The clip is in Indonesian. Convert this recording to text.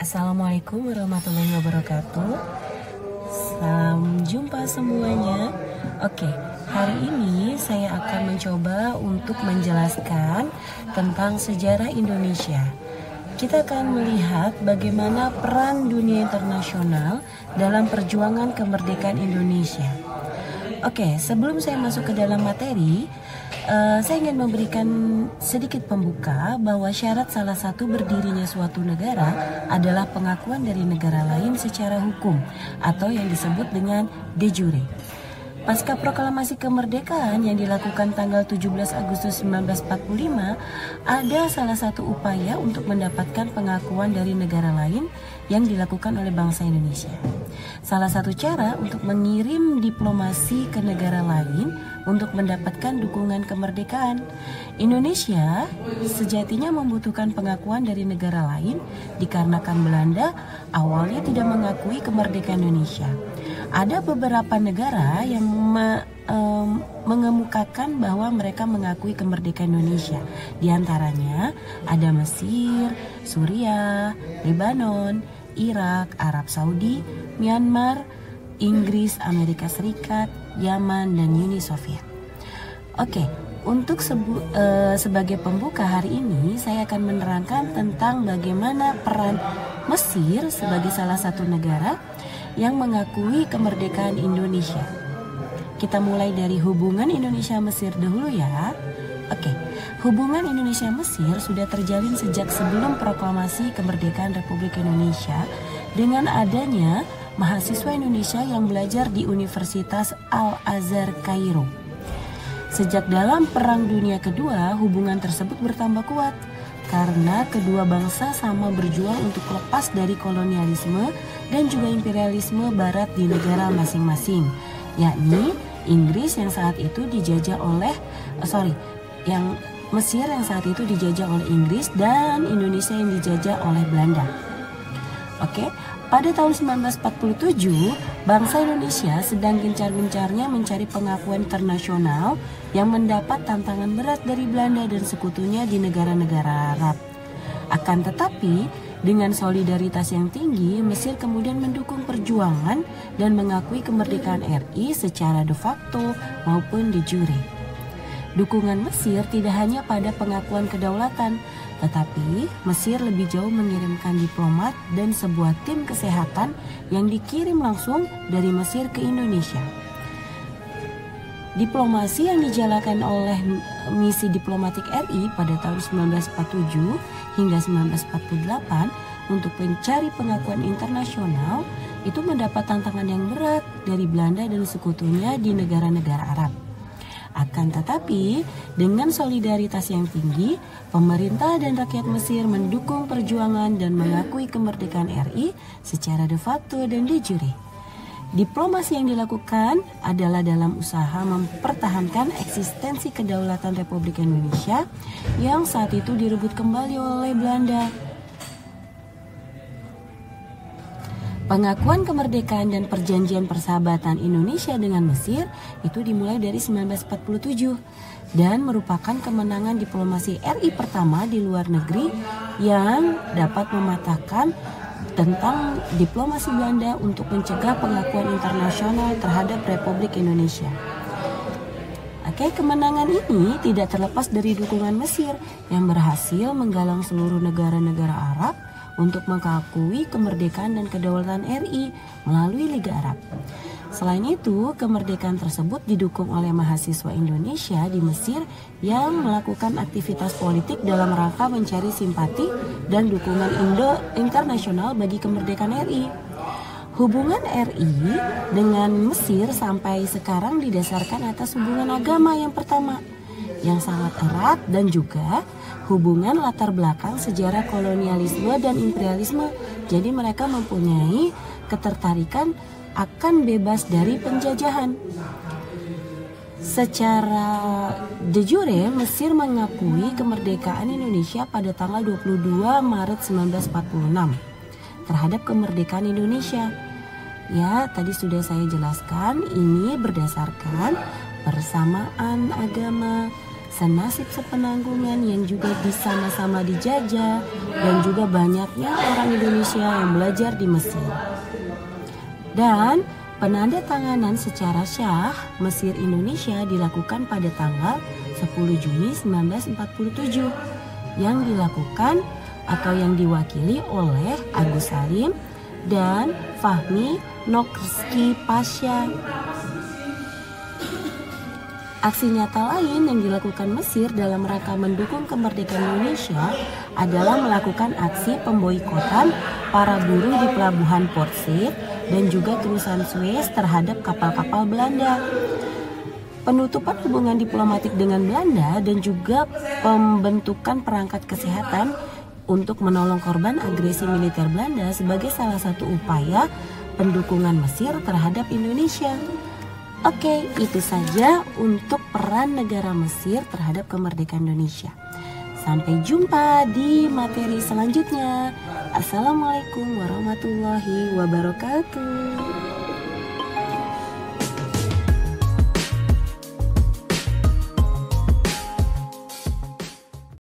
Assalamualaikum warahmatullahi wabarakatuh. Salam jumpa semuanya. Oke, hari ini saya akan mencoba untuk menjelaskan tentang sejarah Indonesia. Kita akan melihat bagaimana peran dunia internasional dalam perjuangan kemerdekaan Indonesia. Oke, sebelum saya masuk ke dalam materi, saya ingin memberikan sedikit pembuka bahwa syarat salah satu berdirinya suatu negara adalah pengakuan dari negara lain secara hukum atau yang disebut dengan de jure. Pasca proklamasi kemerdekaan yang dilakukan tanggal 17 Agustus 1945, ada salah satu upaya untuk mendapatkan pengakuan dari negara lain yang dilakukan oleh bangsa Indonesia. Salah satu cara untuk mengirim diplomasi ke negara lain untuk mendapatkan dukungan kemerdekaan. Indonesia sejatinya membutuhkan pengakuan dari negara lain dikarenakan Belanda awalnya tidak mengakui kemerdekaan Indonesia. Ada beberapa negara yang mengemukakan bahwa mereka mengakui kemerdekaan Indonesia. Di antaranya ada Mesir, Suriah, Lebanon, Irak, Arab Saudi, Myanmar, Inggris, Amerika Serikat, Yaman, dan Uni Soviet. Oke, untuk sebagai pembuka hari ini saya akan menerangkan tentang bagaimana peran Mesir sebagai salah satu negara yang mengakui kemerdekaan Indonesia. Kita mulai dari hubungan Indonesia-Mesir dahulu ya. Oke, hubungan Indonesia-Mesir sudah terjalin sejak sebelum proklamasi kemerdekaan Republik Indonesia dengan adanya mahasiswa Indonesia yang belajar di Universitas Al-Azhar Kairo. Sejak dalam Perang Dunia Kedua, hubungan tersebut bertambah kuat karena kedua bangsa sama berjuang untuk lepas dari kolonialisme dan juga imperialisme barat di negara masing-masing, yakni Inggris yang saat itu dijajah oleh Mesir yang saat itu dijajah oleh Inggris dan Indonesia yang dijajah oleh Belanda. Oke, pada tahun 1947, bangsa Indonesia sedang gencar-gencarnya mencari pengakuan internasional yang mendapat tantangan berat dari Belanda dan sekutunya di negara-negara Arab. Akan tetapi, dengan solidaritas yang tinggi, Mesir kemudian mendukung perjuangan dan mengakui kemerdekaan RI secara de facto maupun de jure. Dukungan Mesir tidak hanya pada pengakuan kedaulatan, tetapi Mesir lebih jauh mengirimkan diplomat dan sebuah tim kesehatan yang dikirim langsung dari Mesir ke Indonesia. Diplomasi yang dijalankan oleh misi diplomatik RI pada tahun 1947 hingga 1948 untuk mencari pengakuan internasional itu mendapat tantangan yang berat dari Belanda dan sekutunya di negara-negara Arab. Akan tetapi, dengan solidaritas yang tinggi, pemerintah dan rakyat Mesir mendukung perjuangan dan mengakui kemerdekaan RI secara de facto dan de jure. Diplomasi yang dilakukan adalah dalam usaha mempertahankan eksistensi kedaulatan Republik Indonesia yang saat itu direbut kembali oleh Belanda. Pengakuan kemerdekaan dan perjanjian persahabatan Indonesia dengan Mesir itu dimulai dari 1947 dan merupakan kemenangan diplomasi RI pertama di luar negeri yang dapat mematahkan tentang diplomasi Belanda untuk mencegah pengakuan internasional terhadap Republik Indonesia. Oke, kemenangan ini tidak terlepas dari dukungan Mesir yang berhasil menggalang seluruh negara-negara Arab untuk mengakui kemerdekaan dan kedaulatan RI melalui Liga Arab. Selain itu, kemerdekaan tersebut didukung oleh mahasiswa Indonesia di Mesir yang melakukan aktivitas politik dalam rangka mencari simpati dan dukungan internasional bagi kemerdekaan RI. Hubungan RI dengan Mesir sampai sekarang didasarkan atas hubungan agama yang pertama, yang sangat erat dan juga hubungan latar belakang sejarah kolonialisme dan imperialisme. Jadi mereka mempunyai ketertarikan akan bebas dari penjajahan. Secara de jure, Mesir mengakui kemerdekaan Indonesia pada tanggal 22 Maret 1946 terhadap kemerdekaan Indonesia. Ya, tadi sudah saya jelaskan, ini berdasarkan persamaan agama, senasib sepenanggungan yang juga sama-sama dijajah, dan juga banyaknya orang Indonesia yang belajar di Mesir. Dan penandatanganan secara syah Mesir Indonesia dilakukan pada tanggal 10 Juni 1947 yang dilakukan atau yang diwakili oleh Agus Salim dan Fahmi Nokrski Pasha. Aksi nyata lain yang dilakukan Mesir dalam rangka mendukung kemerdekaan Indonesia adalah melakukan aksi pemboikotan para buruh di pelabuhan Port Said dan juga terusan Suez terhadap kapal-kapal Belanda. Penutupan hubungan diplomatik dengan Belanda dan juga pembentukan perangkat kesehatan untuk menolong korban agresi militer Belanda sebagai salah satu upaya pendukungan Mesir terhadap Indonesia. Oke, itu saja untuk peran negara Mesir terhadap kemerdekaan Indonesia. Sampai jumpa di materi selanjutnya. Assalamualaikum warahmatullahi wabarakatuh.